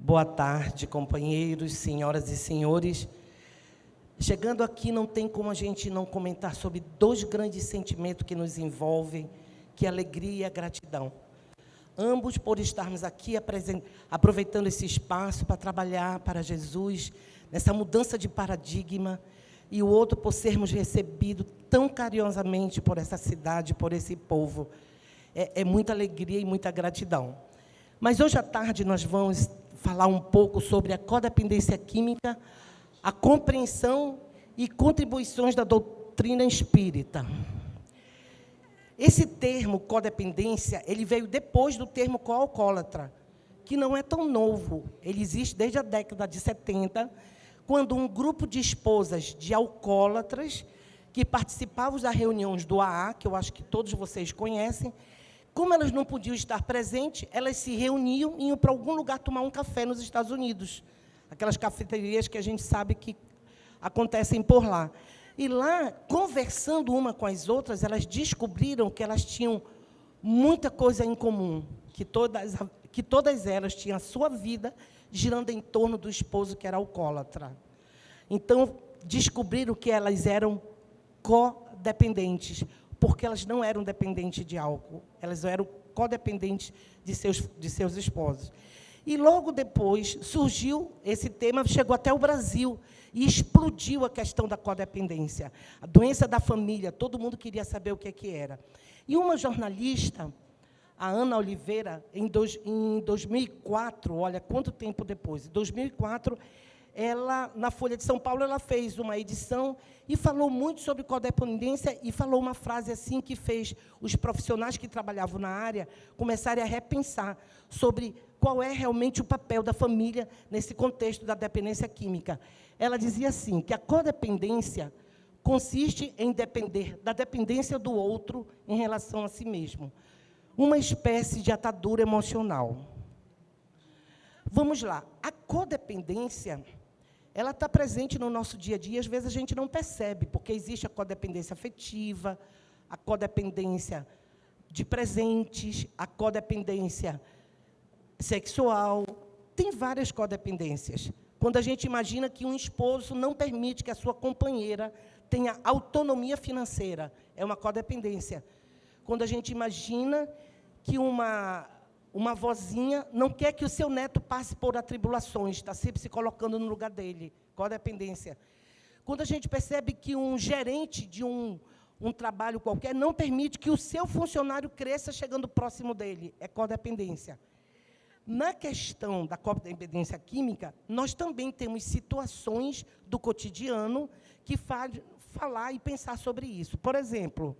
Boa tarde, companheiros, senhoras e senhores. Chegando aqui, não tem como a gente não comentar sobre dois grandes sentimentos que nos envolvem, que é a alegria e a gratidão. Ambos por estarmos aqui aproveitando esse espaço para trabalhar para Jesus, nessa mudança de paradigma, e o outro por sermos recebidos tão carinhosamente por essa cidade, por esse povo. É muita alegria e muita gratidão. Mas hoje à tarde nós vamos falar um pouco sobre a codependência química, a compreensão e contribuições da doutrina espírita. Esse termo, codependência, ele veio depois do termo coalcoólatra, que não é tão novo. Ele existe desde a década de 70, quando um grupo de esposas de alcoólatras, que participavam das reuniões do AA, que eu acho que todos vocês conhecem, como elas não podiam estar presentes, elas se reuniam e iam para algum lugar tomar um café nos Estados Unidos. Aquelas cafeterias que a gente sabe que acontecem por lá. E lá, conversando uma com as outras, elas descobriram que elas tinham muita coisa em comum, que todas elas tinham a sua vida girando em torno do esposo que era alcoólatra. Então, descobriram que elas eram codependentes, porque elas não eram dependentes de álcool, elas eram codependentes de seus esposos. E logo depois surgiu esse tema, chegou até o Brasil, e explodiu a questão da codependência. A doença da família, todo mundo queria saber o que era. E uma jornalista, a Ana Oliveira, em 2004, olha quanto tempo depois, em 2004, ela, na Folha de São Paulo, ela fez uma edição e falou muito sobre codependência e falou uma frase assim que fez os profissionais que trabalhavam na área começarem a repensar sobre qual é realmente o papel da família nesse contexto da dependência química. Ela dizia assim, que a codependência consiste em depender da dependência do outro em relação a si mesmo. Uma espécie de atadura emocional. Vamos lá. A codependência, ela está presente no nosso dia a dia, às vezes a gente não percebe, porque existe a codependência afetiva, a codependência de presentes, a codependência sexual, tem várias codependências. Quando a gente imagina que um esposo não permite que a sua companheira tenha autonomia financeira, é uma codependência. Quando a gente imagina que uma avózinha não quer que o seu neto passe por atribulações, está sempre se colocando no lugar dele, codependência. Quando a gente percebe que um gerente de um trabalho qualquer não permite que o seu funcionário cresça chegando próximo dele, é codependência. Na questão da codependência química, nós também temos situações do cotidiano que faz falar e pensar sobre isso. Por exemplo,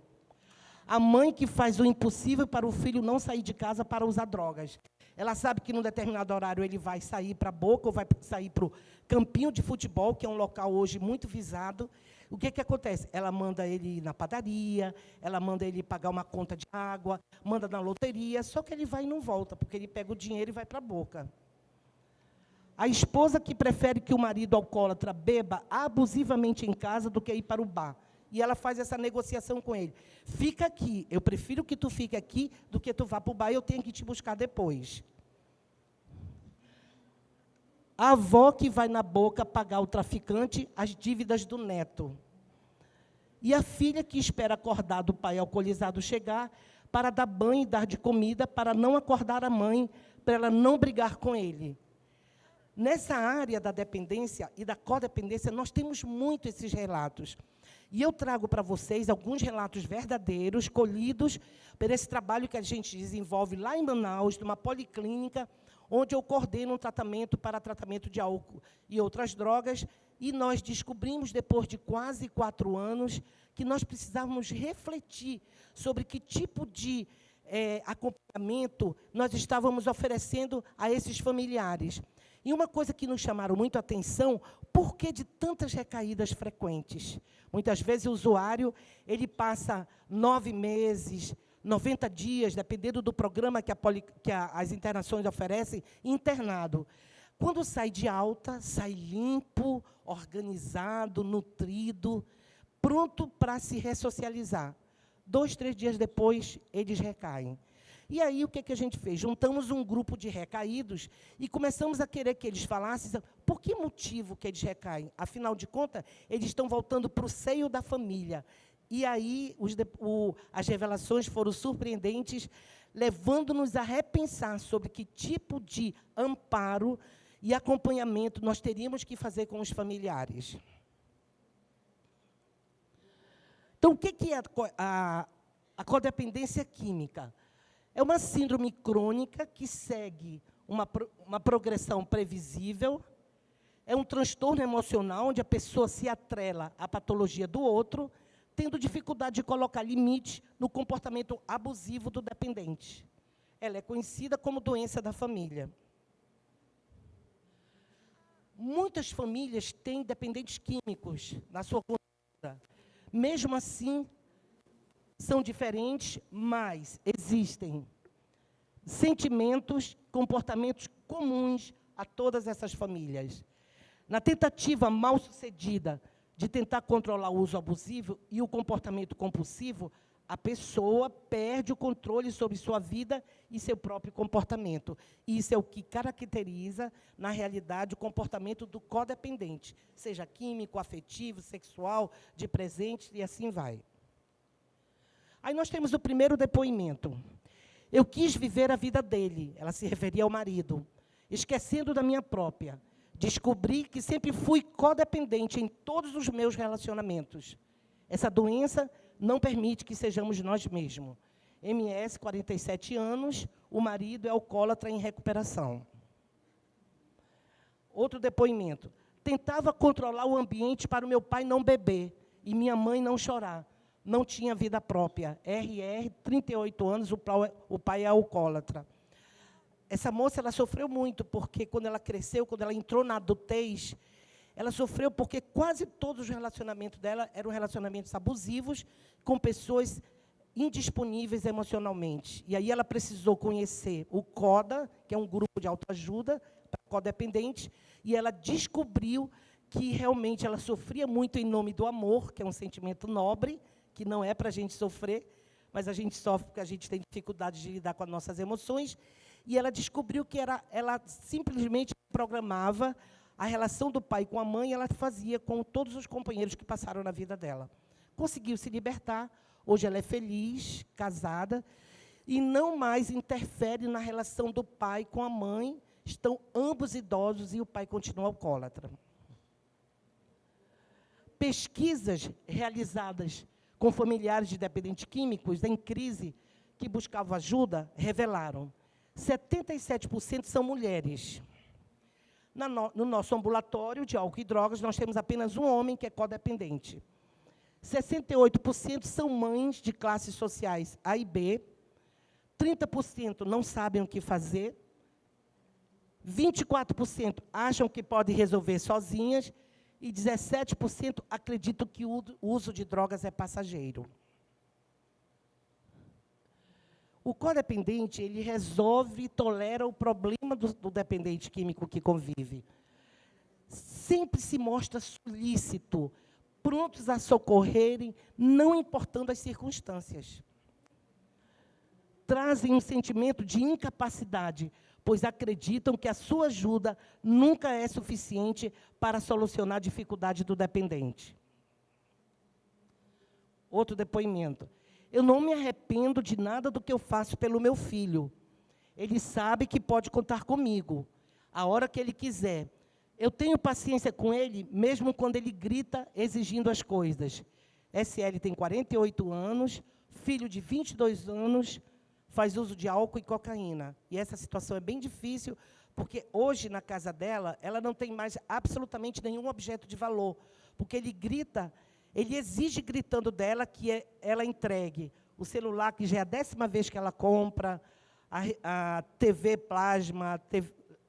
a mãe que faz o impossível para o filho não sair de casa para usar drogas. Ela sabe que, num determinado horário, ele vai sair para a Boca ou vai sair para o campinho de futebol, que é um local hoje muito visado. O que acontece? Ela manda ele ir na padaria, ela manda ele pagar uma conta de água, manda na loteria, só que ele vai e não volta, porque ele pega o dinheiro e vai para a Boca. A esposa que prefere que o marido alcoólatra beba abusivamente em casa do que ir para o bar. E ela faz essa negociação com ele. Fica aqui, eu prefiro que tu fique aqui do que tu vá para o bar e eu tenho que te buscar depois. A avó que vai na Boca pagar ao traficante as dívidas do neto. E a filha que espera acordar do pai alcoolizado chegar para dar banho e dar de comida, para não acordar a mãe, para ela não brigar com ele. Nessa área da dependência e da codependência, nós temos muito esses relatos. E eu trago para vocês alguns relatos verdadeiros, colhidos por esse trabalho que a gente desenvolve lá em Manaus, numa policlínica, onde eu coordeno um tratamento para tratamento de álcool e outras drogas, e nós descobrimos, depois de quase 4 anos, que nós precisávamos refletir sobre que tipo de acompanhamento nós estávamos oferecendo a esses familiares. E uma coisa que nos chamaram muito a atenção, por que de tantas recaídas frequentes? Muitas vezes o usuário ele passa 9 meses, 90 dias, dependendo do programa que as internações oferecem, internado. Quando sai de alta, sai limpo, organizado, nutrido, pronto para se ressocializar. 2, 3 dias depois, eles recaem. E aí, o que a gente fez? Juntamos um grupo de recaídos e começamos a querer que eles falassem por que motivo que eles recaem. Afinal de contas, eles estão voltando para o seio da família. E aí, as revelações foram surpreendentes, levando-nos a repensar sobre que tipo de amparo e acompanhamento nós teríamos que fazer com os familiares. Então, o que é a codependência química? É uma síndrome crônica que segue uma progressão previsível, é um transtorno emocional onde a pessoa se atrela à patologia do outro, tendo dificuldade de colocar limite no comportamento abusivo do dependente. Ela é conhecida como doença da família. Muitas famílias têm dependentes químicos na sua conduta. Mesmo assim, são diferentes, mas existem sentimentos, comportamentos comuns a todas essas famílias. Na tentativa mal-sucedida de tentar controlar o uso abusivo e o comportamento compulsivo, a pessoa perde o controle sobre sua vida e seu próprio comportamento. Isso é o que caracteriza, na realidade, o comportamento do codependente, seja químico, afetivo, sexual, de presente, e assim vai. Aí nós temos o primeiro depoimento. Eu quis viver a vida dele, ela se referia ao marido, esquecendo da minha própria. Descobri que sempre fui codependente em todos os meus relacionamentos. Essa doença não permite que sejamos nós mesmos. MS, 47 anos, o marido é alcoólatra em recuperação. Outro depoimento. Tentava controlar o ambiente para o meu pai não beber e minha mãe não chorar. Não tinha vida própria. RR, 38 anos, o pai é alcoólatra. Essa moça, ela sofreu muito, porque quando ela cresceu, quando ela entrou na adultez, ela sofreu porque quase todos os relacionamentos dela eram relacionamentos abusivos, com pessoas indisponíveis emocionalmente. E aí ela precisou conhecer o CODA, que é um grupo de autoajuda para codependentes, e ela descobriu que realmente ela sofria muito em nome do amor, que é um sentimento nobre, que não é para a gente sofrer, mas a gente sofre porque a gente tem dificuldade de lidar com as nossas emoções. E ela descobriu que ela simplesmente programava a relação do pai com a mãe, ela fazia com todos os companheiros que passaram na vida dela. Conseguiu se libertar, hoje ela é feliz, casada, e não mais interfere na relação do pai com a mãe, estão ambos idosos e o pai continua alcoólatra. Pesquisas realizadas com familiares de dependentes químicos em crise que buscavam ajuda revelaram 77% são mulheres. No nosso ambulatório de álcool e drogas, nós temos apenas um homem que é codependente. 68% são mães de classes sociais A e B. 30% não sabem o que fazer. 24% acham que podem resolver sozinhas. E 17% acreditam que o uso de drogas é passageiro. O codependente, ele resolve e tolera o problema do dependente químico que convive. Sempre se mostra solícito, prontos a socorrerem, não importando as circunstâncias. Trazem um sentimento de incapacidade, pois acreditam que a sua ajuda nunca é suficiente para solucionar a dificuldade do dependente. Outro depoimento. Eu não me arrependo de nada do que eu faço pelo meu filho. Ele sabe que pode contar comigo, a hora que ele quiser. Eu tenho paciência com ele, mesmo quando ele grita exigindo as coisas. SL tem 48 anos, filho de 22 anos, faz uso de álcool e cocaína. E essa situação é bem difícil, porque hoje, na casa dela, ela não tem mais absolutamente nenhum objeto de valor, porque ele grita, ele exige gritando dela que ela entregue o celular, que já é a 10ª vez que ela compra, a TV plasma,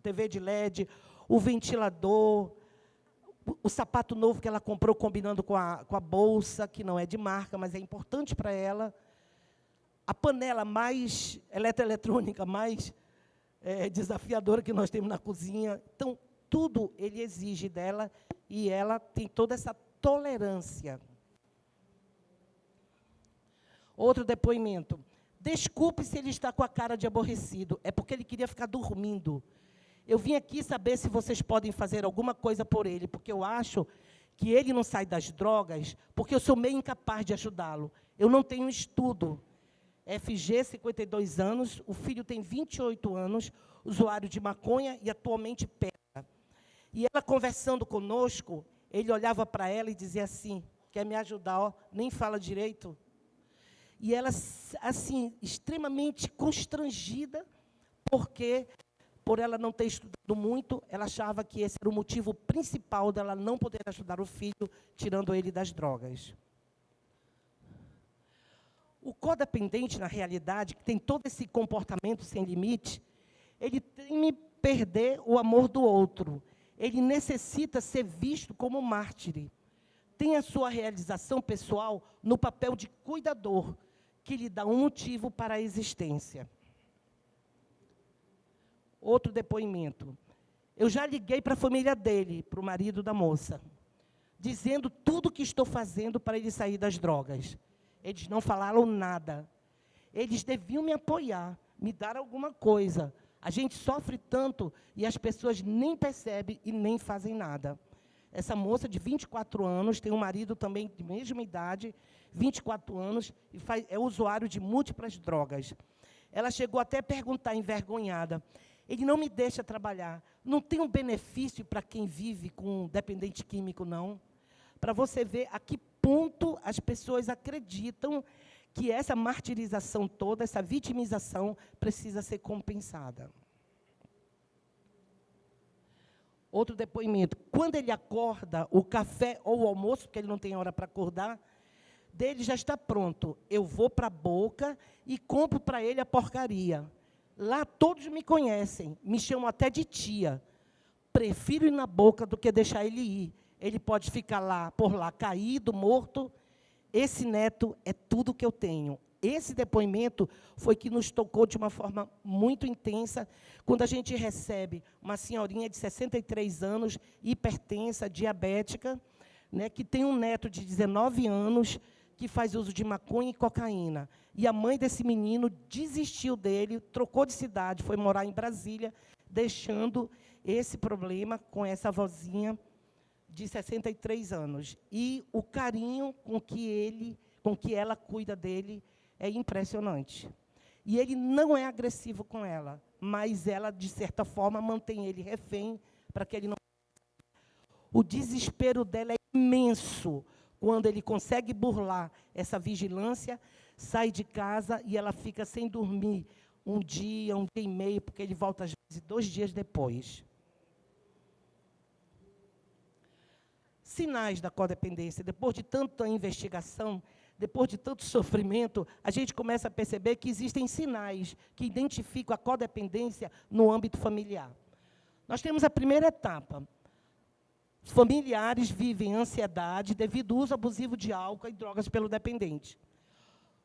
TV de LED, o ventilador, o sapato novo que ela comprou combinando com a bolsa, que não é de marca, mas é importante para ela, a panela mais eletroeletrônica mais desafiadora que nós temos na cozinha. Então, tudo ele exige dela e ela tem toda essa tolerância. Outro depoimento. Desculpe se ele está com a cara de aborrecido, é porque ele queria ficar dormindo. Eu vim aqui saber se vocês podem fazer alguma coisa por ele, porque eu acho que ele não sai das drogas, porque eu sou meio incapaz de ajudá-lo. Eu não tenho estudo. FG, 52 anos, o filho tem 28 anos, usuário de maconha e atualmente pega. E ela conversando conosco, ele olhava para ela e dizia assim, quer me ajudar, ó, nem fala direito. E ela, assim, extremamente constrangida, porque, por ela não ter estudado muito, ela achava que esse era o motivo principal dela não poder ajudar o filho, tirando ele das drogas. O codependente, na realidade, que tem todo esse comportamento sem limite, ele teme perder o amor do outro. Ele necessita ser visto como mártir. Tem a sua realização pessoal no papel de cuidador, que lhe dá um motivo para a existência. Outro depoimento. Eu já liguei para a família dele, para o marido da moça, dizendo tudo o que estou fazendo para ele sair das drogas. Eles não falaram nada. Eles deviam me apoiar, me dar alguma coisa. A gente sofre tanto e as pessoas nem percebem e nem fazem nada. Essa moça de 24 anos, tem um marido também de mesma idade, 24 anos, e é usuário de múltiplas drogas. Ela chegou até a perguntar, envergonhada, ele não me deixa trabalhar. Não tem um benefício para quem vive com dependente químico, não? Para você ver a que ponto as pessoas acreditam que essa martirização toda, essa vitimização, precisa ser compensada. Outro depoimento. Quando ele acorda, o café ou o almoço, porque ele não tem hora para acordar, dele já está pronto. Eu vou para a boca e compro para ele a porcaria. Lá todos me conhecem, me chamam até de tia. Prefiro ir na boca do que deixar ele ir. Ele pode ficar lá, por lá, caído, morto. Esse neto é tudo que eu tenho. Esse depoimento foi que nos tocou de uma forma muito intensa, quando a gente recebe uma senhorinha de 63 anos, hipertensa, diabética, né, que tem um neto de 19 anos, que faz uso de maconha e cocaína. E a mãe desse menino desistiu dele, trocou de cidade, foi morar em Brasília, deixando esse problema com essa avózinha de 63 anos. E o carinho com que ela cuida dele é impressionante. E ele não é agressivo com ela, mas ela, de certa forma, mantém ele refém para que ele não... O desespero dela é imenso quando ele consegue burlar essa vigilância, sai de casa e ela fica sem dormir um dia e meio, porque ele volta, às vezes, 2 dias depois. Sinais da codependência. Depois de tanta investigação, depois de tanto sofrimento, a gente começa a perceber que existem sinais que identificam a codependência no âmbito familiar. Nós temos a primeira etapa. Familiares vivem ansiedade devido ao uso abusivo de álcool e drogas pelo dependente.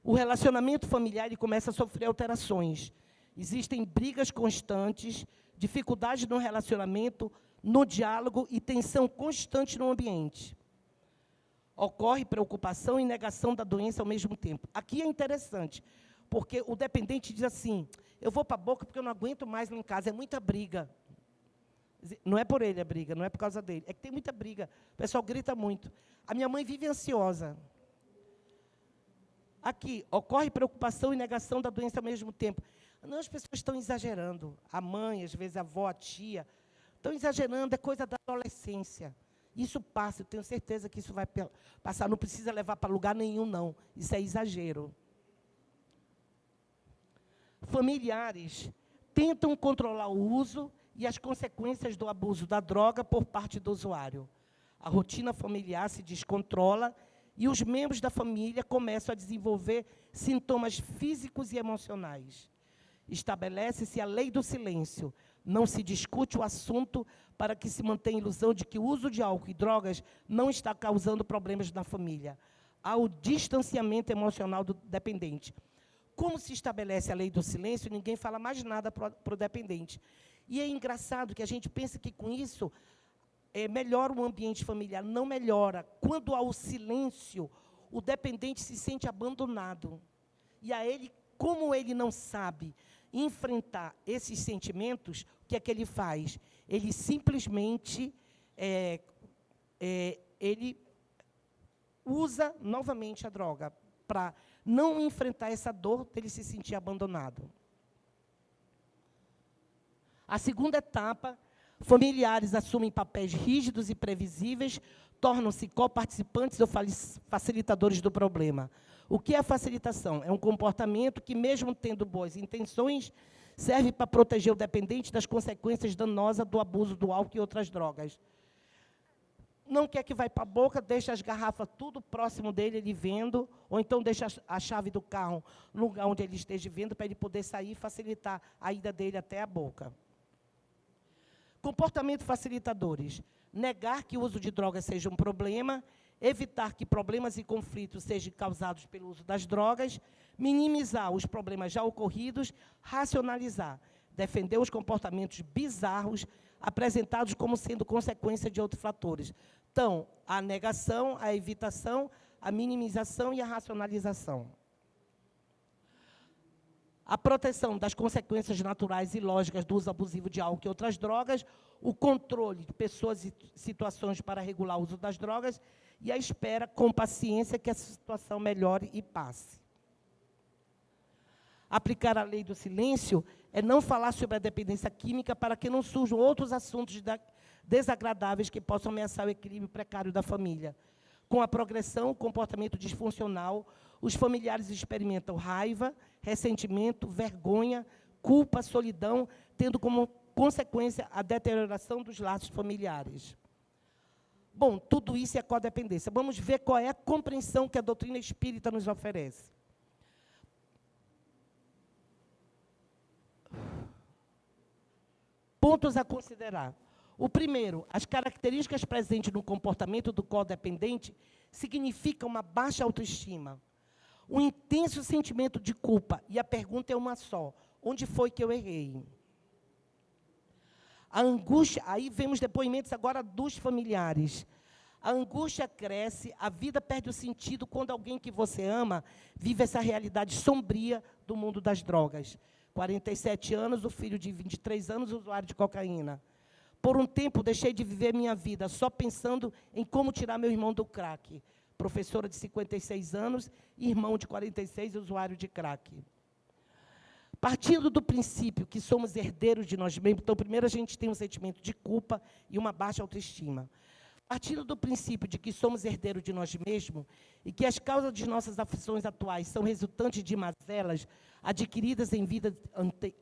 O relacionamento familiar ele começa a sofrer alterações. Existem brigas constantes, dificuldades no relacionamento, no diálogo e tensão constante no ambiente. Ocorre preocupação e negação da doença ao mesmo tempo. Aqui é interessante, porque o dependente diz assim, eu vou para a boca porque eu não aguento mais lá em casa, é muita briga. Não é por ele a briga, não é por causa dele, é que tem muita briga, o pessoal grita muito. A minha mãe vive ansiosa. Aqui, ocorre preocupação e negação da doença ao mesmo tempo. Não, as pessoas estão exagerando. A mãe, às vezes a avó, a tia, estão exagerando, é coisa da adolescência. Isso passa, eu tenho certeza que isso vai passar, não precisa levar para lugar nenhum, não. Isso é exagero. Familiares tentam controlar o uso e as consequências do abuso da droga por parte do usuário. A rotina familiar se descontrola e os membros da família começam a desenvolver sintomas físicos e emocionais. Estabelece-se a lei do silêncio. Não se discute o assunto para que se mantenha a ilusão de que o uso de álcool e drogas não está causando problemas na família. Há o distanciamento emocional do dependente. Como se estabelece a lei do silêncio, ninguém fala mais nada para o dependente. E é engraçado que a gente pensa que, com isso, melhora o ambiente familiar. Não melhora. Quando há o silêncio, o dependente se sente abandonado. E a ele como ele não sabe enfrentar esses sentimentos, o que é que ele faz? Ele simplesmente ele usa novamente a droga para não enfrentar essa dor dele se sentir abandonado. A segunda etapa, familiares assumem papéis rígidos e previsíveis, tornam-se coparticipantes ou facilitadores do problema. O que é a facilitação? É um comportamento que, mesmo tendo boas intenções, serve para proteger o dependente das consequências danosas do abuso do álcool e outras drogas. Não quer que vá para a boca, deixa as garrafas tudo próximo dele, ele vendo, ou então deixa a chave do carro no lugar onde ele esteja vendo, para ele poder sair e facilitar a ida dele até a boca. Comportamentos facilitadores. Negar que o uso de drogas seja um problema, evitar que problemas e conflitos sejam causados pelo uso das drogas, minimizar os problemas já ocorridos, racionalizar, defender os comportamentos bizarros apresentados como sendo consequência de outros fatores. Então, a negação, a evitação, a minimização e a racionalização. A proteção das consequências naturais e lógicas do uso abusivo de álcool e outras drogas, o controle de pessoas e situações para regular o uso das drogas e a espera com paciência que a situação melhore e passe. Aplicar a lei do silêncio é não falar sobre a dependência química para que não surjam outros assuntos desagradáveis que possam ameaçar o equilíbrio precário da família. Com a progressão, o comportamento disfuncional, os familiares experimentam raiva, ressentimento, vergonha, culpa, solidão, tendo como consequência a deterioração dos laços familiares. Bom, tudo isso é codependência. Vamos ver qual é a compreensão que a doutrina espírita nos oferece. Pontos a considerar. O primeiro, as características presentes no comportamento do codependente significam uma baixa autoestima, um intenso sentimento de culpa, e a pergunta é uma só: onde foi que eu errei? A angústia, aí vemos depoimentos agora dos familiares. A angústia cresce, a vida perde o sentido quando alguém que você ama vive essa realidade sombria do mundo das drogas. 47 anos, o filho de 23 anos, usuário de cocaína. Por um tempo, deixei de viver minha vida só pensando em como tirar meu irmão do crack. Professora de 56 anos, irmão de 46, usuário de crack. Partindo do princípio que somos herdeiros de nós mesmos, então, primeiro, a gente tem um sentimento de culpa e uma baixa autoestima. Partindo do princípio de que somos herdeiros de nós mesmos e que as causas de nossas aflições atuais são resultantes de mazelas adquiridas em vidas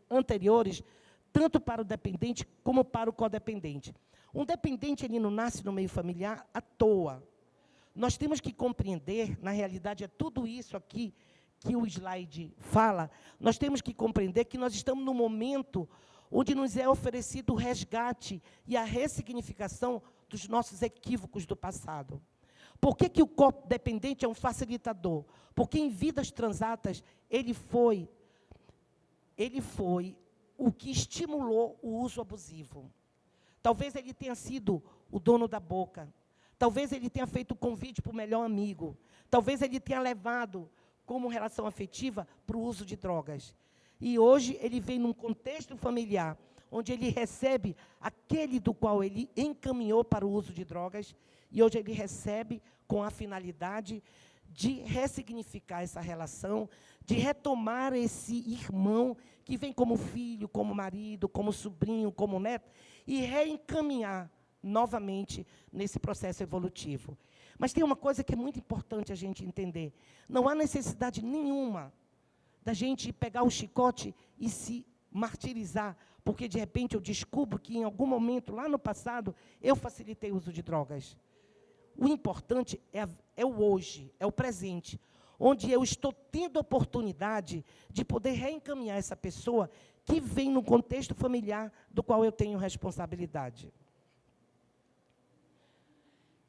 anteriores, tanto para o dependente como para o codependente. Um dependente, ele não nasce no meio familiar à toa. Nós temos que compreender, na realidade, é tudo isso aqui que o slide fala, nós temos que compreender que nós estamos num momento onde nos é oferecido o resgate e a ressignificação dos nossos equívocos do passado. Por que o codependente é um facilitador? Porque em vidas transatas, ele foi o que estimulou o uso abusivo. Talvez ele tenha sido o dono da boca. Talvez ele tenha feito o convite para o melhor amigo. Talvez ele tenha levado como relação afetiva para o uso de drogas. E hoje ele vem num contexto familiar, onde ele recebe aquele do qual ele encaminhou para o uso de drogas, e hoje ele recebe com a finalidade de ressignificar essa relação, de retomar esse irmão que vem como filho, como marido, como sobrinho, como neto, e reencaminhar novamente nesse processo evolutivo. Mas tem uma coisa que é muito importante a gente entender. Não há necessidade nenhuma da gente pegar o chicote e se martirizar, porque, de repente, eu descubro que, em algum momento, lá no passado, eu facilitei o uso de drogas. O importante é o hoje, é o presente, onde eu estou tendo a oportunidade de poder reencaminhar essa pessoa que vem no contexto familiar do qual eu tenho responsabilidade.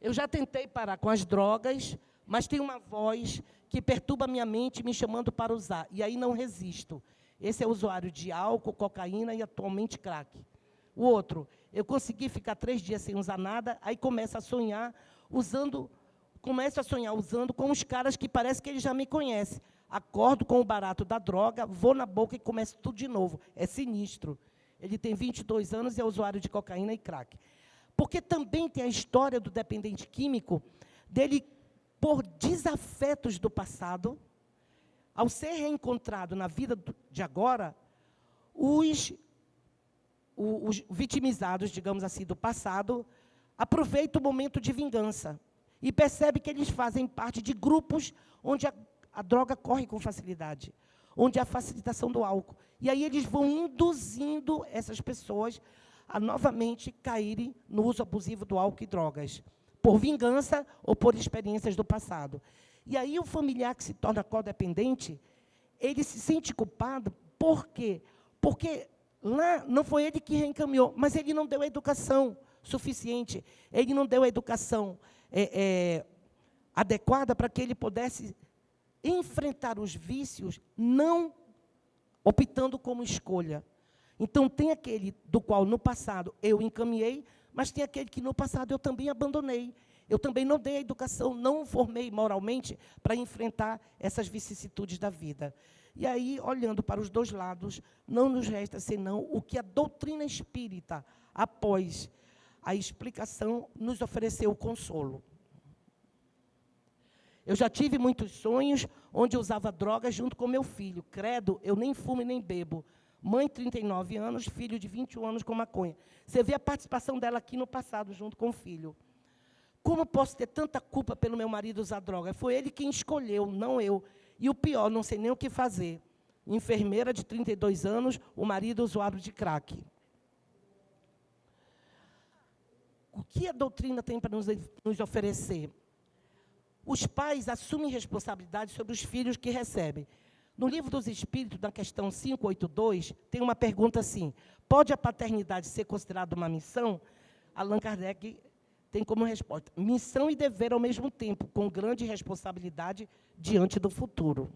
Eu já tentei parar com as drogas, mas tem uma voz que perturba minha mente me chamando para usar, e aí não resisto. Esse é usuário de álcool, cocaína e atualmente crack. O outro, eu consegui ficar 3 dias sem usar nada, aí começo a sonhar usando com os caras que parece que ele já me conhece. acordo com o barato da droga, vou na boca e começo tudo de novo. É sinistro. Ele tem 22 anos e é usuário de cocaína e crack. Porque também tem a história do dependente químico, dele, por desafetos do passado, ao ser reencontrado na vida de agora, os vitimizados, digamos assim, do passado, aproveitam o momento de vingança e percebem que eles fazem parte de grupos onde a droga corre com facilidade, onde há facilitação do álcool. E aí eles vão induzindo essas pessoas a novamente caírem no uso abusivo do álcool e drogas, por vingança ou por experiências do passado. E aí o familiar que se torna codependente, ele se sente culpado. Por quê? Porque lá não foi ele que reencaminhou, mas ele não deu a educação suficiente, ele não deu a educação adequada para que ele pudesse enfrentar os vícios, não optando como escolha. Então, tem aquele do qual, no passado, eu encaminhei, mas tem aquele que, no passado, eu também abandonei. Eu também não dei a educação, não formei moralmente para enfrentar essas vicissitudes da vida. E aí, olhando para os dois lados, não nos resta senão o que a doutrina espírita, após a explicação, nos ofereceu consolo. Eu já tive muitos sonhos onde eu usava drogas junto com meu filho. Credo, eu nem fumo e nem bebo. Mãe, 39 anos, filho de 21 anos com maconha. Você vê a participação dela aqui no passado, junto com o filho. Como posso ter tanta culpa pelo meu marido usar droga? Foi ele quem escolheu, não eu. E o pior, não sei nem o que fazer. Enfermeira de 32 anos, o marido usuário de crack. O que a doutrina tem para nos oferecer? Os pais assumem responsabilidade sobre os filhos que recebem. No Livro dos Espíritos, na questão 582, tem uma pergunta assim: pode a paternidade ser considerada uma missão? Allan Kardec tem como resposta: missão e dever ao mesmo tempo, com grande responsabilidade diante do futuro.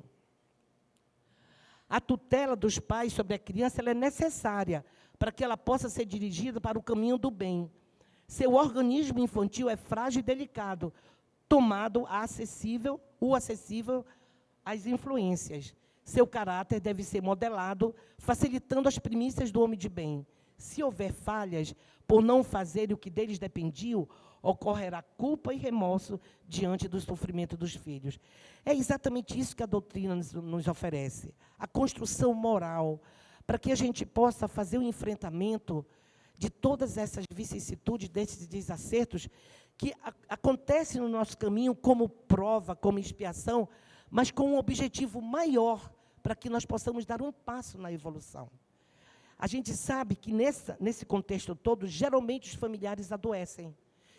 A tutela dos pais sobre a criança ela é necessária para que ela possa ser dirigida para o caminho do bem. Seu organismo infantil é frágil e delicado, tomado acessível às influências. Seu caráter deve ser modelado, facilitando as primícias do homem de bem. Se houver falhas, por não fazer o que deles dependiam, ocorrerá culpa e remorso diante do sofrimento dos filhos. É exatamente isso que a doutrina nos oferece. A construção moral, para que a gente possa fazer o enfrentamento de todas essas vicissitudes, desses desacertos, que acontecem no nosso caminho como prova, como expiação, mas com um objetivo maior, para que nós possamos dar um passo na evolução. A gente sabe que, nesse contexto todo, geralmente os familiares adoecem.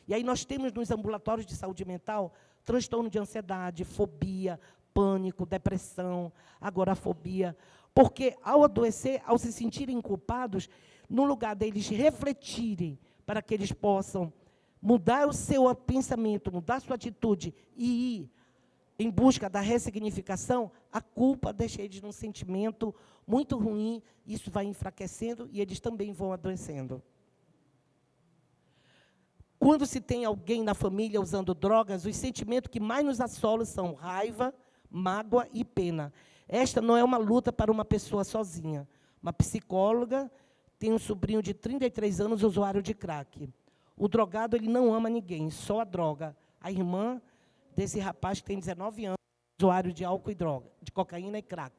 E aí nós temos nos ambulatórios de saúde mental transtorno de ansiedade, fobia, pânico, depressão, agorafobia. Porque, ao adoecer, ao se sentirem culpados, no lugar deles refletirem para que eles possam mudar o seu pensamento, mudar a sua atitude e ir em busca da ressignificação, a culpa deixa eles num sentimento muito ruim, isso vai enfraquecendo e eles também vão adoecendo. Quando se tem alguém na família usando drogas, os sentimentos que mais nos assolam são raiva, mágoa e pena. Esta não é uma luta para uma pessoa sozinha. Uma psicóloga tem um sobrinho de 33 anos, usuário de crack. O drogado ele não ama ninguém, só a droga. A irmã desse rapaz que tem 19 anos, usuário de álcool e droga, de cocaína e crack.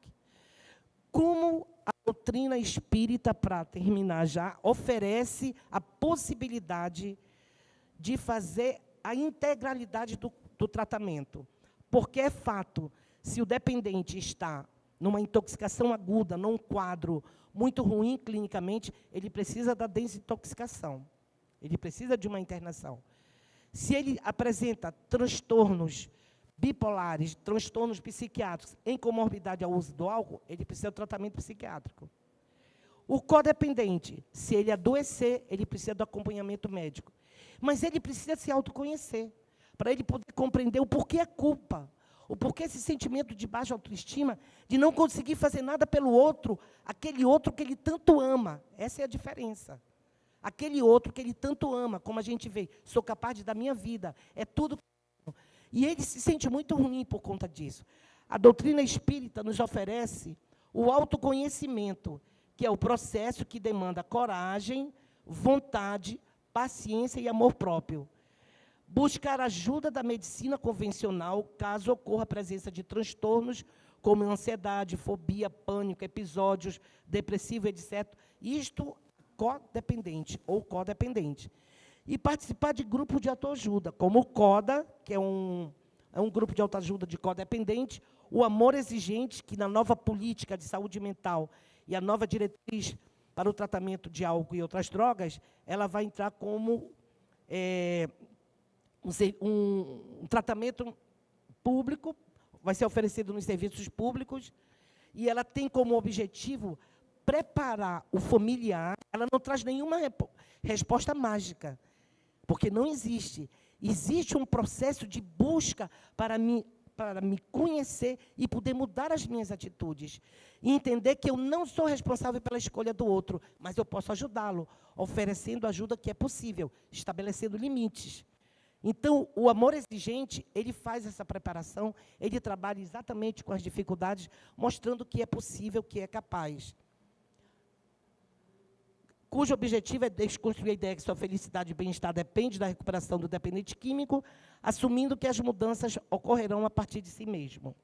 Como a doutrina espírita, para terminar já, oferece a possibilidade de fazer a integralidade do tratamento. Porque é fato, se o dependente está numa intoxicação aguda, num quadro muito ruim clinicamente, ele precisa da desintoxicação. Ele precisa de uma internação. Se ele apresenta transtornos bipolares, transtornos psiquiátricos, em comorbidade ao uso do álcool, ele precisa de tratamento psiquiátrico. O codependente, se ele adoecer, ele precisa do acompanhamento médico. Mas ele precisa se autoconhecer, para ele poder compreender o porquê a culpa, o porquê esse sentimento de baixa autoestima, de não conseguir fazer nada pelo outro, aquele outro que ele tanto ama. Essa é a diferença. Aquele outro que ele tanto ama, como a gente vê, sou capaz de dar minha vida, é tudo. E ele se sente muito ruim por conta disso. A doutrina espírita nos oferece o autoconhecimento, que é o processo que demanda coragem, vontade, paciência e amor próprio. Buscar ajuda da medicina convencional, caso ocorra a presença de transtornos como ansiedade, fobia, pânico, episódios depressivos, etc. Isto codependente ou codependente. E participar de grupos de autoajuda, como o CODA, que é um grupo de autoajuda de codependente, o Amor Exigente, que na nova política de saúde mental e a nova diretriz para o tratamento de álcool e outras drogas, ela vai entrar como um tratamento público, vai ser oferecido nos serviços públicos, e ela tem como objetivo preparar o familiar. Ela não traz nenhuma resposta mágica, porque não existe. Existe um processo de busca para me conhecer e poder mudar as minhas atitudes. E entender que eu não sou responsável pela escolha do outro, mas eu posso ajudá-lo, oferecendo a ajuda que é possível, estabelecendo limites. Então, o Amor Exigente, ele faz essa preparação, ele trabalha exatamente com as dificuldades, mostrando que é possível, que é capaz. Cujo objetivo é desconstruir a ideia que sua felicidade e bem-estar depende da recuperação do dependente químico, assumindo que as mudanças ocorrerão a partir de si mesmo.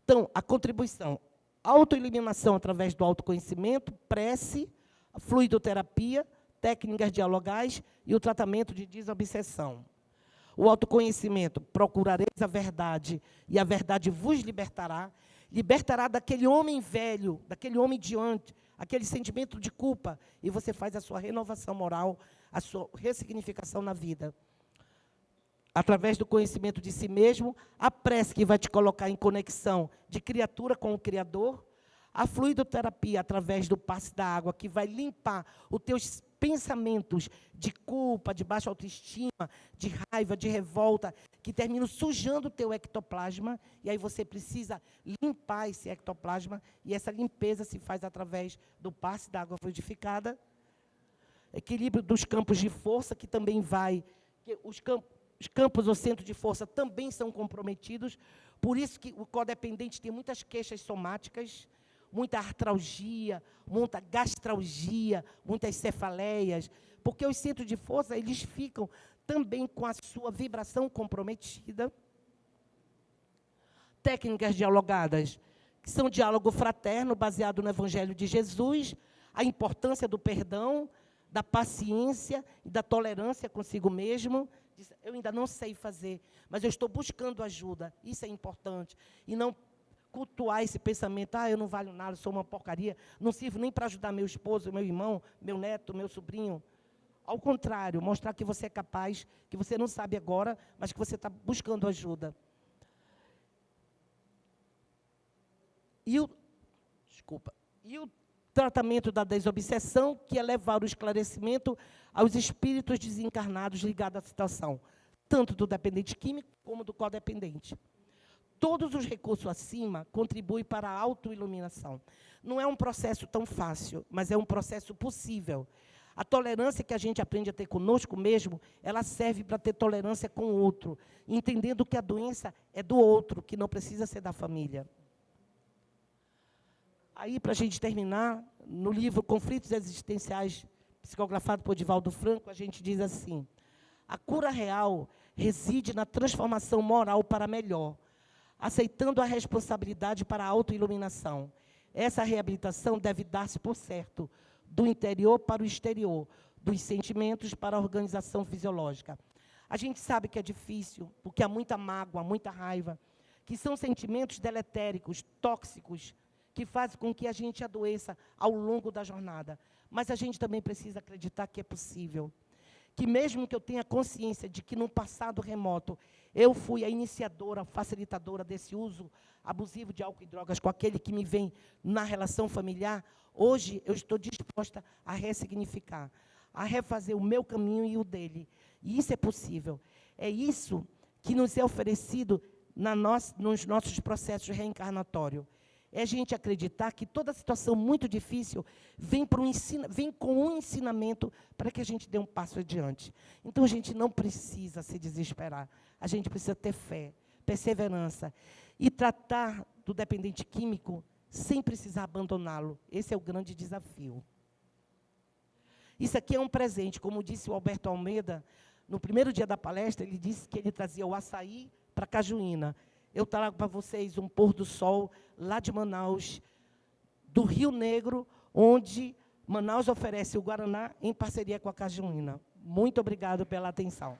Então, a contribuição, autoeliminação através do autoconhecimento, prece, fluidoterapia, técnicas dialogais e o tratamento de desobsessão. O autoconhecimento, procurareis a verdade, e a verdade vos libertará, libertará daquele homem velho, daquele homem diante, aquele sentimento de culpa, e você faz a sua renovação moral, a sua ressignificação na vida. Através do conhecimento de si mesmo, a prece que vai te colocar em conexão de criatura com o Criador, a fluidoterapia através do passe da água, que vai limpar os teus pensamentos de culpa, de baixa autoestima, de raiva, de revolta, que terminam sujando o teu ectoplasma, e aí você precisa limpar esse ectoplasma, e essa limpeza se faz através do passe da água fluidificada. Equilíbrio dos campos de força, que também vai... Os campos ou centro de força também são comprometidos, por isso que o codependente tem muitas queixas somáticas, muita artralgia, muita gastralgia, muitas cefaleias, porque os centros de força, eles ficam também com a sua vibração comprometida. Técnicas dialogadas, que são diálogo fraterno, baseado no Evangelho de Jesus, a importância do perdão, da paciência e da tolerância consigo mesmo. Eu ainda não sei fazer, mas eu estou buscando ajuda, isso é importante, e não cultuar esse pensamento, eu não valho nada, sou uma porcaria, não sirvo nem para ajudar meu esposo, meu irmão, meu neto, meu sobrinho. Ao contrário, mostrar que você é capaz, que você não sabe agora, mas que você está buscando ajuda. E o tratamento da desobsessão, que é levar o esclarecimento aos espíritos desencarnados ligados à situação, tanto do dependente químico como do codependente. Todos os recursos acima contribuem para a autoiluminação. Não é um processo tão fácil, mas é um processo possível. A tolerância que a gente aprende a ter conosco mesmo, ela serve para ter tolerância com o outro, entendendo que a doença é do outro, que não precisa ser da família. Aí, para a gente terminar, no livro Conflitos Existenciais, psicografado por Divaldo Franco, a gente diz assim: a cura real reside na transformação moral para melhor, aceitando a responsabilidade para a autoiluminação. Essa reabilitação deve dar-se, por certo, do interior para o exterior, dos sentimentos para a organização fisiológica. A gente sabe que é difícil, porque há muita mágoa, muita raiva, que são sentimentos deletéricos, tóxicos, que fazem com que a gente adoeça ao longo da jornada. Mas a gente também precisa acreditar que é possível. Que mesmo que eu tenha consciência de que no passado remoto eu fui a iniciadora, facilitadora desse uso abusivo de álcool e drogas com aquele que me vem na relação familiar, hoje eu estou disposta a ressignificar, a refazer o meu caminho e o dele. E isso é possível. É isso que nos é oferecido nos nossos processos reencarnatórios. É a gente acreditar que toda situação muito difícil vem com um ensinamento para que a gente dê um passo adiante. Então, a gente não precisa se desesperar. A gente precisa ter fé. perseverança. E tratar do dependente químico sem precisar abandoná-lo. Esse é o grande desafio. Isso aqui é um presente. Como disse o Alberto Almeida, no primeiro dia da palestra, ele disse que ele trazia o açaí para Cajuína. Eu trago para vocês um pôr do sol lá de Manaus, do Rio Negro, onde Manaus oferece o Guaraná em parceria com a Cajuína. Muito obrigado pela atenção.